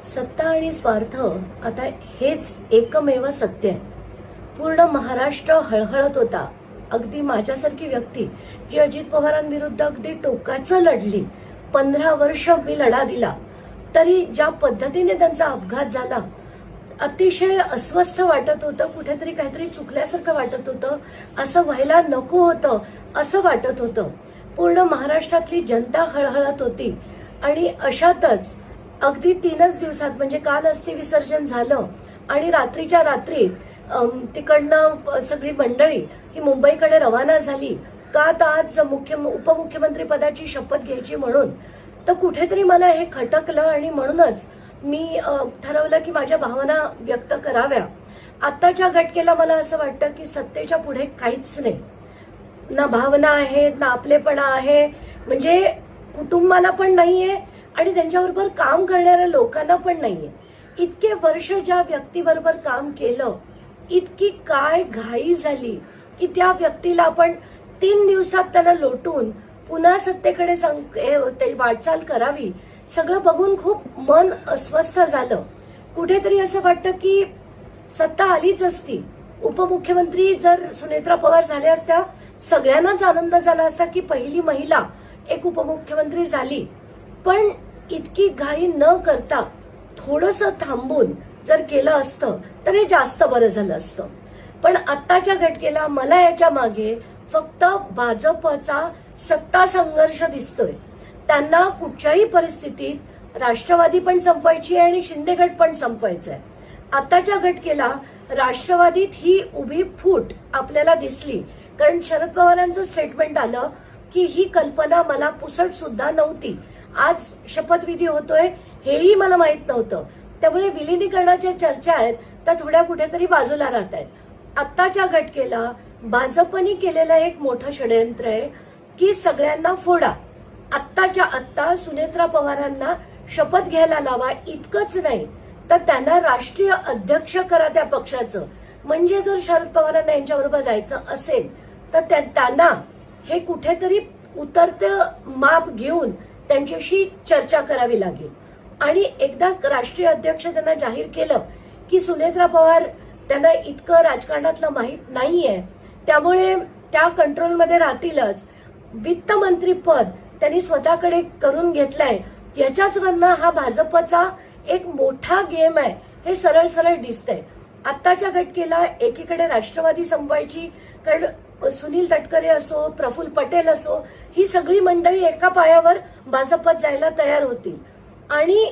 सत्ता आणि स्वार्थ आता हेच एकमेव सत्य आहे. पूर्ण महाराष्ट्र हळहळत होता. अगदी माझ्यासारखी व्यक्ती जी अजित पवारांविरुद्ध अगदी टोकाचं लढली, 15 वर्ष मी लढा दिला, तरी ज्या पद्धतीने त्यांचा अपघात झाला, अतिशय अस्वस्थ वाटत होतं. कुठेतरी काहीतरी चुकल्यासारखं वाटत होतं. असं व्हायला नको होतं असं वाटत होतं. पूर्ण महाराष्ट्रातली जनता हळहळत होती. आणि अशातच अगदी 3च दिवसात म्हणजे काल अस्थि विसर्जन झालं आणि रात्रीच्या रात्री तिकडनं सगळी मंडळी ही मुंबईकडे रवाना झाली. का तर आज उपमुख्यमंत्री पदाची शपथ घ्यायची म्हणून. तर कुठेतरी मला हे खटकलं आणि म्हणूनच मी ठरवलं की माझ्या भावना व्यक्त कराव्या. आत्ताच्या घटकेला मला असं वाटतं की सत्तेच्या पुढे काहीच नाही. ना भावना आहेत, ना आपलेपणा आहे, म्हणजे कुटुंबाला पण नाहीये आणि त्यांच्याबरोबर काम करणाऱ्या लोकांना पण नाहीये. इतके वर्ष ज्या व्यक्तीबरोबर काम केलं, इतकी काय घाई झाली की त्या व्यक्तीला आपण 3 दिवसात त्याला लोटून पुन्हा सत्तेकडे वाटचाल करावी. सगळं बघून खूप मन अस्वस्थ झालं. कुठेतरी असं वाटतं की सत्ता आलीच असती. उपमुख्यमंत्री जर सुनेत्रा पवार झाल्या असत्या, सगळ्यांनाच आनंद झाला असता की पहिली महिला एक उपमुख्यमंत्री झाली. पण इतकी घाई न करता थोडंसं थांबून जर केलं असतं तर हे जास्त बरं झालं असतं. पण आत्ताच्या घटकेला मला याच्या मागे फक्त भाजपचा सत्ता संघर्ष दिसतोय. त्यांना कुठच्याही परिस्थितीत राष्ट्रवादी पण संपवायची आहे आणि शिंदे गट पण संपवायचा आहे. आताच्या घटकेला राष्ट्रवादीत ही उभी फूट आपल्याला दिसली, कारण शरद पवारांचं स्टेटमेंट आलं की ही कल्पना मला पुसट सुद्धा नव्हती. आज शपथविधी होतोय हेही मला माहित नव्हतं. त्यामुळे विलिनीकरणाच्या चर्चा आहेत त्या थोड्या कुठेतरी बाजूला राहत आहेत. आत्ताच्या घटकेला भाजपनी केलेलं एक मोठं षडयंत्र आहे की सगळ्यांना फोडा. आत्ताच्या आत्ता सुनेत्रा पवारांना शपथ घ्यायला लावा. इतकंच नाही तर त्यांना राष्ट्रीय अध्यक्ष करा त्या पक्षाचं. म्हणजे जर शरद पवारांना यांच्याबरोबर जायचं असेल तर त्यांना हे कुठेतरी उतरतं माप घेऊन त्यांच्याशी चर्चा करावी लागेल. आणि एकदा राष्ट्रीय अध्यक्ष त्यांना जाहीर केलं की सुनेत्रा पवार त्यांना इतकं राजकारणातलं माहीत नाहीये, त्यामुळे त्या कंट्रोलमध्ये राहतीलच. वित्तमंत्री पद त्यांनी स्वतःकडे करून घेतलंय. याच्याचवरनं हा भाजपचा एक मोठा गेम आहे हे सरळ सरळ दिसतंय. आत्ताच्या घटकेला एकीकडे राष्ट्रवादी संपवायची, कारण सुनील तटकरे असो, प्रफुल्ल पटेल असो, ही सगळी मंडळी एका पायावर भाजपत जायला तयार होती. आणि